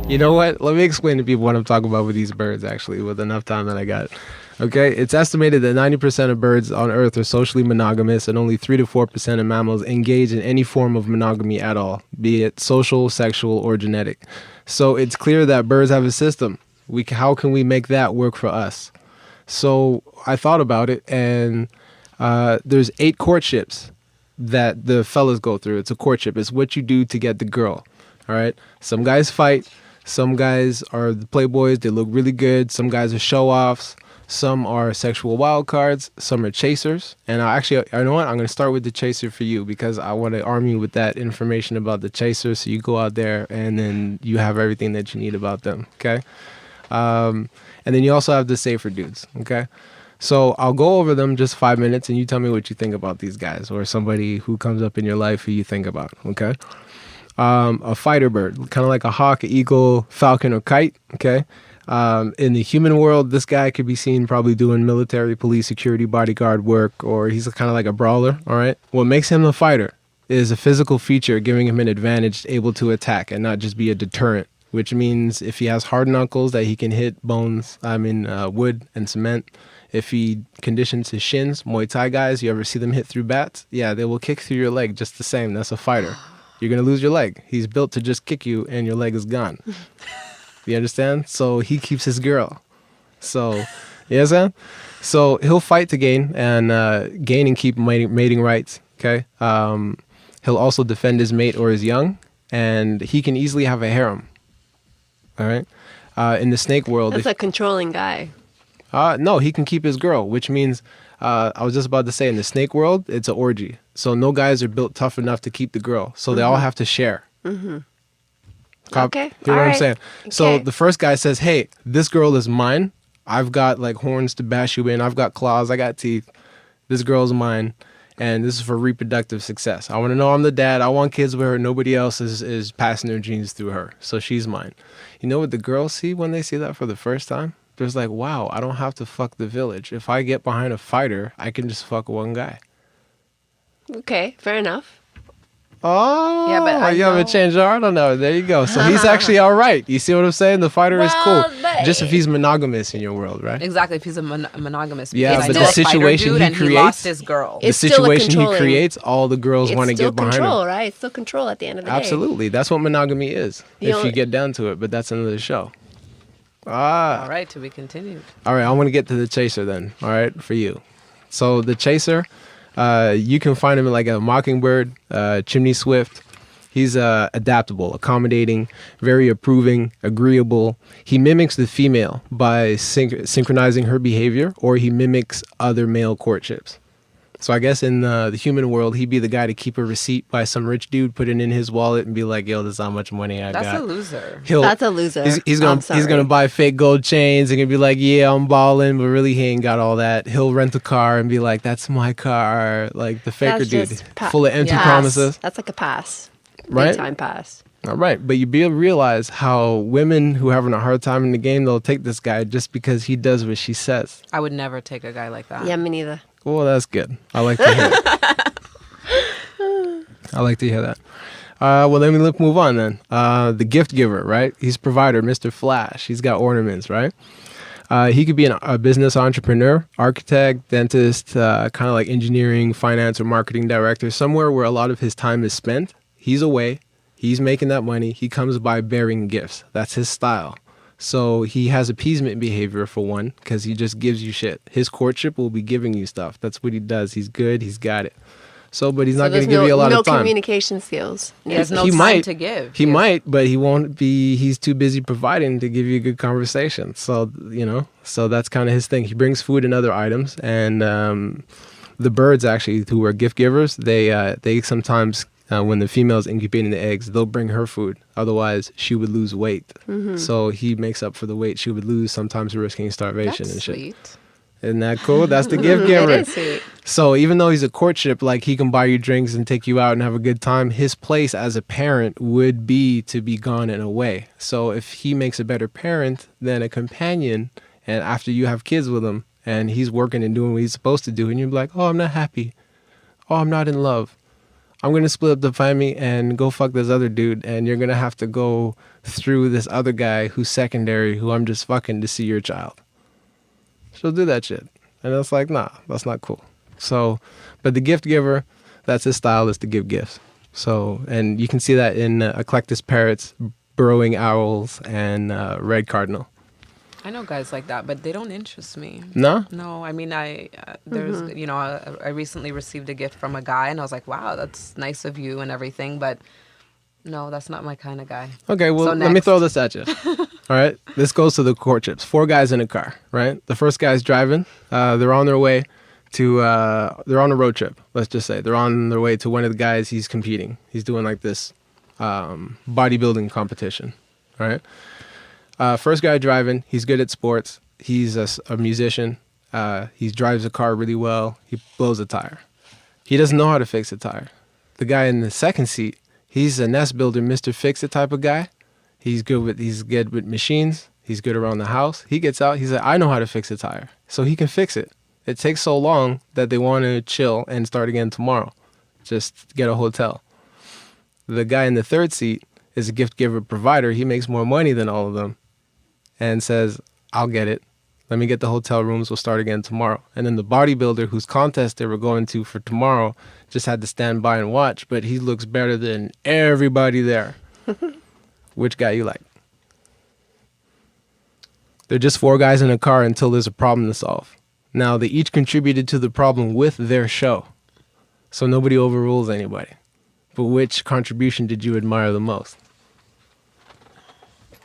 You know what? Let me explain to people what I'm talking about with these birds, actually, with enough time that I got. Okay, it's estimated that 90% of birds on Earth are socially monogamous, and only 3 to 4% of mammals engage in any form of monogamy at all, be it social, sexual, or genetic. So it's clear that birds have a system. How can we make that work for us? So I thought about it, and there's 8 courtships that the fellas go through. It's a courtship. It's what you do to get the girl. All right. Some guys fight. Some guys are the playboys. They look really good. Some guys are show-offs. Some are sexual wild cards. Some are chasers. And you know what? I'm going to start with the chaser for you because I want to arm you with that information about the chaser so you go out there and then you have everything that you need about them. Okay? And then you also have the safer dudes. Okay? So I'll go over them just 5 minutes and you tell me what you think about these guys or somebody who comes up in your life who you think about. Okay? A fighter bird, kind of like a hawk, an eagle, falcon, or kite. Okay. In the human world, this guy could be seen probably doing military, police, security, bodyguard work, or he's kind of like a brawler. All right. What makes him a fighter is a physical feature giving him an advantage, able to attack and not just be a deterrent, which means if he has hard knuckles that he can hit wood and cement. If he conditions his shins, Muay Thai guys, you ever see them hit through bats? Yeah, they will kick through your leg just the same. That's a fighter. You're going to lose your leg. He's built to just kick you and your leg is gone. You understand? So he keeps his girl. So, you understand? So he'll fight to gain and keep mating rights. Okay. He'll also defend his mate or his young, and he can easily have a harem. All right. In the snake world. That's a controlling guy. No, he can keep his girl, which means I was just about to say in the snake world, it's an orgy. So no guys are built tough enough to keep the girl. So they all have to share. Mm-hmm. Okay. Hear what I'm saying? Okay. So the first guy says, hey, this girl is mine. I've got like horns to bash you in. I've got claws. I got teeth. This girl's mine. And this is for reproductive success. I want to know I'm the dad. I want kids with her. Nobody else is passing their genes through her. So she's mine. You know what the girls see when they see that for the first time? There's like, wow, I don't have to fuck the village. If I get behind a fighter, I can just fuck one guy. Okay, fair enough. Oh, yeah, but you haven't changed your heart on that. There you go. So he's actually all right. You see what I'm saying? The fighter is cool. Just if he's monogamous in your world, right? Exactly. If he's a monogamous. Yeah, but the situation he creates, he lost his girl. The situation he creates, all the girls want to get behind him. It's still control, right? It's still control at the end of the day. Absolutely. That's what monogamy is, if you get down to it. But that's another show. All right, to be continued. All right, I want to get to the chaser then. All right, for you. So the chaser, you can find him like a mockingbird, chimney swift. He's adaptable, accommodating, very approving, agreeable. He mimics the female by synchronizing her behavior, or he mimics other male courtships. So I guess in the human world, he'd be the guy to keep a receipt by some rich dude, put it in his wallet, and be like, "Yo, this is how much money I got." That's a loser. That's a loser. He's gonna buy fake gold chains and gonna be like, "Yeah, I'm balling," but really he ain't got all that. He'll rent a car and be like, "That's my car," like the faker dude, full of empty promises. That's like a pass, right? Big time pass. All right, but you realize how women who are having a hard time in the game, they'll take this guy just because he does what she says. I would never take a guy like that. Yeah, me neither. Well, that's good. I like to hear that. I like to hear that. Well, let me move on then. The gift giver, right? He's provider, Mr. Flash. He's got ornaments, right? He could be a business entrepreneur, architect, dentist, kind of like engineering, finance, or marketing director, somewhere where a lot of his time is spent. He's away. He's making that money. He comes by bearing gifts. That's his style. So he has appeasement behavior for one, because he just gives you shit. His courtship will be giving you stuff. That's what he does. He's good. He's got it. So, but he's not going to give you a lot of time. No communication skills. He has no time to give. He might, but he won't be. He's too busy providing to give you a good conversation. So, so that's kind of his thing. He brings food and other items. And the birds, actually, who are gift givers, they sometimes... when the female's incubating the eggs, they'll bring her food. Otherwise, she would lose weight. Mm-hmm. So he makes up for the weight she would lose, sometimes risking starvation and shit. Sweet. Isn't that cool? That's the gift giver. It is sweet. So even though he's a courtship, like he can buy you drinks and take you out and have a good time, his place as a parent would be to be gone and away. So if he makes a better parent than a companion, and after you have kids with him, and he's working and doing what he's supposed to do, and you're like, oh, I'm not happy. Oh, I'm not in love. I'm going to split up the family and go fuck this other dude, and you're going to have to go through this other guy who's secondary, who I'm just fucking to see your child. She'll do that shit. And it's like, nah, that's not cool. So, but the gift giver, that's his style, is to give gifts. So, and you can see that in eclectus parrots, burrowing owls, and red cardinal. I know guys like that, but they don't interest me. No? No, I mean, there's, you know, I recently received a gift from a guy, and I was like, wow, that's nice of you and everything, but no, that's not my kind of guy. Okay, well, So let me next. throw this at you. All right? This goes to the courtships. 4 guys in a car, right? The first guy's driving. They're on their way to, they're on a road trip, let's just say. They're on their way to one of the guys he's competing. He's doing like this bodybuilding competition, all right? First guy driving, he's good at sports. He's a musician. He drives a car really well. He blows a tire. He doesn't know how to fix a tire. The guy in the second seat, he's a nest builder, Mr. Fix-It type of guy. He's good with machines. He's good around the house. He gets out. He's like, I know how to fix a tire. So he can fix it. It takes so long that they want to chill and start again tomorrow. Just get a hotel. The guy in the third seat is a gift giver provider. He makes more money than all of them and says, I'll get it. Let me get the hotel rooms. We'll start again tomorrow. And then the bodybuilder whose contest they were going to for tomorrow just had to stand by and watch, but he looks better than everybody there. Which guy you like? They're just 4 guys in a car until there's a problem to solve. Now, they each contributed to the problem with their show. So nobody overrules anybody. But which contribution did you admire the most?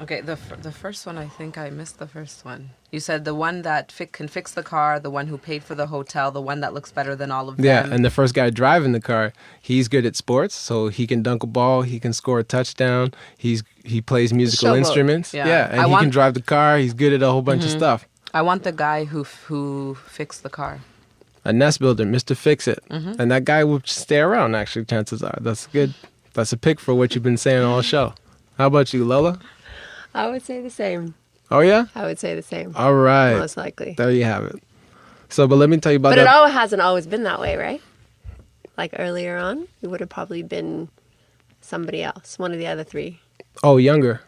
Okay, the first one, I think I missed the first one. You said the one that can fix the car, the one who paid for the hotel, the one that looks better than all of them. Yeah, and the first guy driving the car, he's good at sports, so he can dunk a ball, he can score a touchdown, he plays musical instruments. Yeah. And he can drive the car, he's good at a whole bunch of stuff. I want the guy who fixed the car. A nest builder, Mr. Fix-It. And that guy will stay around, actually, chances are. That's good. That's a pick for what you've been saying all show. How about you, Lola? I would say the same. Oh, yeah? I would say the same. All right. Most likely. There you have it. So, but let me tell you about But that. it hasn't always been that way, right? Like earlier on, it would have probably been somebody else, one of the other 3. Oh, younger.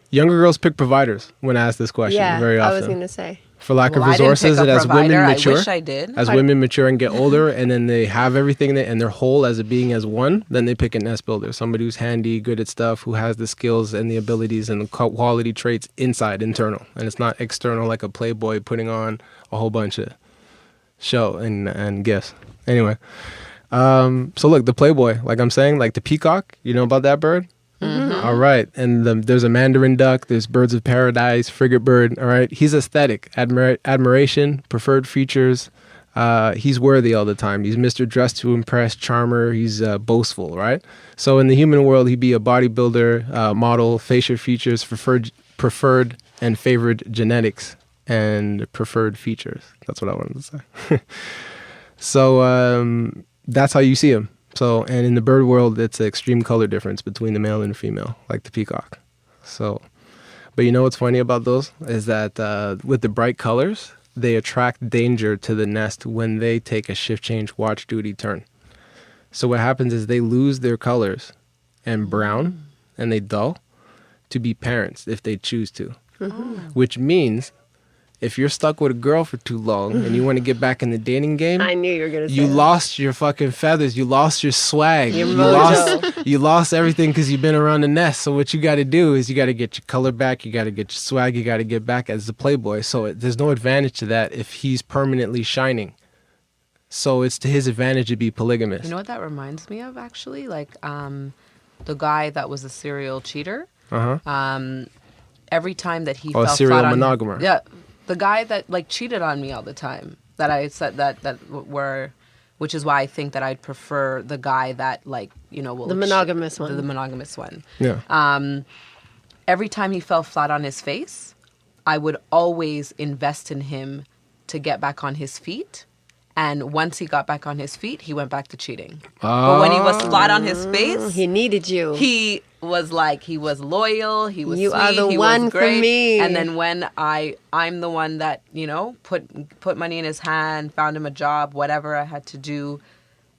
Younger girls pick providers when asked this question very often. I was going to say. For lack of I didn't resources, pick a and as women provider. mature, I wish I did. as women mature and get older, and then they have everything and they're whole as a being as one, then they pick a nest builder, somebody who's handy, good at stuff, who has the skills and the abilities and the quality traits internal, and it's not external like a playboy putting on a whole bunch of show and gifts. Anyway, so look, the playboy, like I'm saying, like the peacock, you know about that bird? Mm-hmm. All right. And there's a mandarin duck. There's birds of paradise, frigate bird. All right. He's aesthetic, admiration, preferred features. He's worthy all the time. He's Mr. Dressed to Impress, charmer. He's boastful, right? So in the human world, he'd be a bodybuilder, model, facial features, preferred and favored genetics, and preferred features. That's what I wanted to say. So that's how you see him. So, and in the bird world, it's an extreme color difference between the male and the female, like the peacock. So, but you know what's funny about those is that with the bright colors, they attract danger to the nest when they take a shift change watch duty turn. So what happens is they lose their colors and brown and they dull to be parents if they choose to, which means if you're stuck with a girl for too long and you want to get back in the dating game, I knew you were going to say you that. lost your fucking feathers. You lost your swag. Your you lost everything because you've been around the nest. So what you got to do is you got to get your color back. You got to get your swag. You got to get back as the playboy. So there's no advantage to that if he's permanently shining. So it's to his advantage to be polygamous. You know what that reminds me of, actually? Like the guy that was a serial cheater. Every time that he fell serial flat on... monogamer. Yeah. The guy that like cheated on me all the time, that I said which is why I think that I'd prefer the guy that like, you know, will the monogamous one. The monogamous one. Yeah. Every time he fell flat on his face, I would always invest in him to get back on his feet. And once he got back on his feet, he went back to cheating. But when he was flat on his face, he needed you. He was like, he was loyal, he was you sweet, are the he one was great. for me. And then when I'm the one that, you know, put money in his hand, found him a job, whatever I had to do,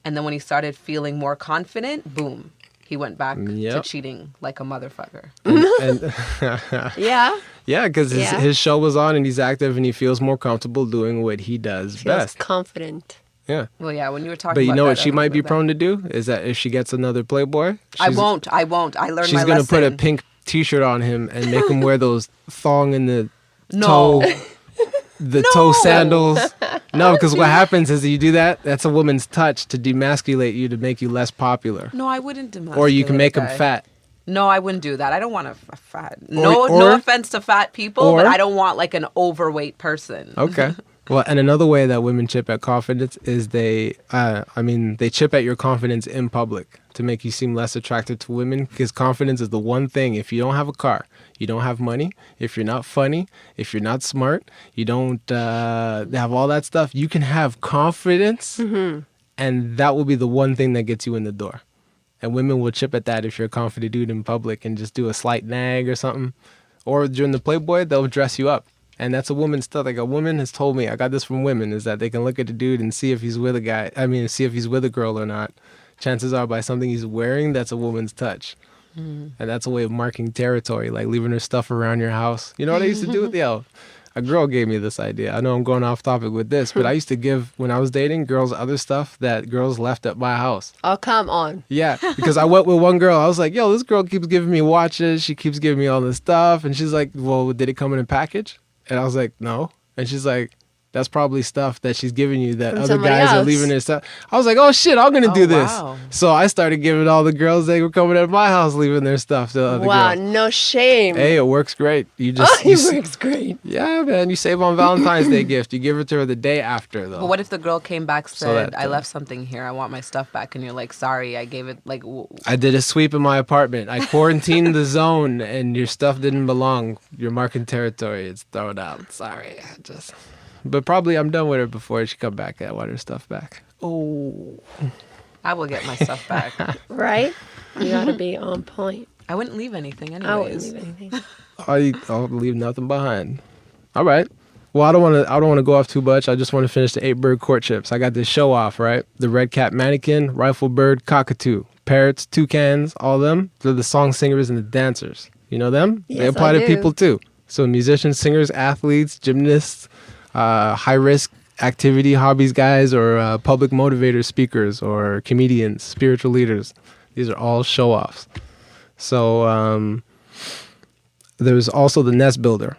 And then when he started feeling more confident, boom, he went back to Yep. cheating like a motherfucker. And Yeah. yeah, because Yeah. his show was on and he's active and he feels more comfortable doing what he does Feels best. confident. Yeah. Well, yeah, when you were talking But you about know that, what she I might be remember prone to do is that if she gets another Playboy, I won't. I learned my she's lesson. gonna put a pink T-shirt on him and make him wear those thong in the No. toe, the toe sandals. No, because what happens is you do that. That's a woman's touch to demasculate you to make you less popular, No, I wouldn't demasculate or you can make a him guy. fat. No, I wouldn't do that. I don't want a fat. No, or- no offense to fat people, but or- I don't want like an overweight person. Okay. Well, and another way that women chip at confidence is they chip at your confidence in public to make you seem less attractive to women, because confidence is the one thing. If you don't have a car, you don't have money, if you're not funny, if you're not smart, you don't have all that stuff, you can have confidence, and that will be the one thing that gets you in the door. And women will chip at that if you're a confident dude in public and just do a slight nag or something. Or during the Playboy, they'll dress you up. And that's a woman's stuff. Like a woman has told me, I got this from women, is that they can look at the dude and see if he's with a guy. See if he's with a girl or not. Chances are by something he's wearing, that's a woman's touch. And that's a way of marking territory, like leaving her stuff around your house. You know what I used to do with a girl gave me this idea. I know I'm going off topic with this, but I used to give, when I was dating, girls other stuff that girls left at my house. Oh, come on. Yeah, because I went with one girl. I was like, yo, this girl keeps giving me watches. She keeps giving me all this stuff. And she's like, well, did it come in a package? And I was like, no. And she's like, that's probably stuff that she's giving you that From other somebody guys are else. leaving their stuff. I was like, oh shit, I'm gonna do this. Wow. So I started giving all the girls that were coming at my house leaving their stuff to other Wow, girls. no shame. Hey, it works great. You Oh, just it works great. yeah, man. You save on Valentine's Day gift. You give it to her the day after though. But what if the girl came back So said, that, "I left something here. I want my stuff back," and you're like, "Sorry, I gave it." Like, I did a sweep in my apartment. I quarantined the zone, and your stuff didn't belong. You're marking territory. It's thrown out. Sorry, But probably I'm done with her before she come back. I want her stuff back. Oh, I will get my stuff back. Right? You gotta be on point. I wouldn't leave anything anyways. I wouldn't leave anything. I'll leave nothing behind. All right. Well, I don't want to go off too much. I just want to finish the 8-bird courtships. I got this show off, right? The red cap mannequin, rifle bird, cockatoo, parrots, toucans, all of them. They're the song singers and the dancers. You know them? They Yes, apply I to do. people too. So musicians, singers, athletes, gymnasts, high risk activity hobbies guys, or public motivators, speakers, or comedians, spiritual leaders. These are all show offs. So there's also the nest builder.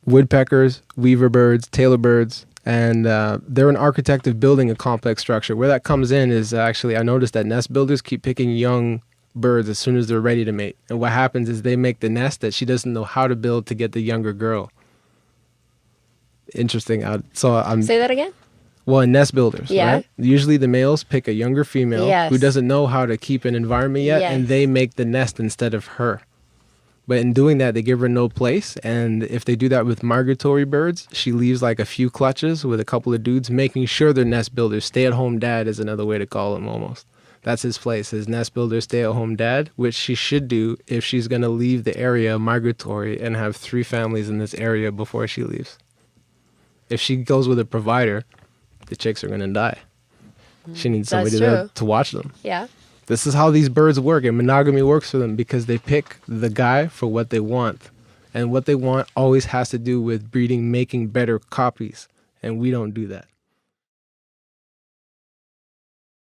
Woodpeckers, weaver birds, tailor birds, and they're an architect of building a complex structure. Where that comes in is actually, I noticed that nest builders keep picking young birds as soon as they're ready to mate. And what happens is they make the nest that she doesn't know how to build to get the younger girl. Interesting. Say that again? Well, in nest builders, Yeah. right? Usually the males pick a younger female Yes. who doesn't know how to keep an environment yet, and Yes. they make the nest instead of her. But in doing that, they give her no place. And if they do that with migratory birds, she leaves like a few clutches with a couple of dudes, making sure they're nest builders. Stay-at-home dad is another way to call him almost. That's his place, his nest builder, stay-at-home dad, which she should do if she's going to leave the area migratory and have 3 families in this area before she leaves. If she goes with a provider, the chicks are going to die. She needs That's somebody true. to watch them. Yeah. This is how these birds work, and monogamy works for them because they pick the guy for what they want. And what they want always has to do with breeding, making better copies. And we don't do that.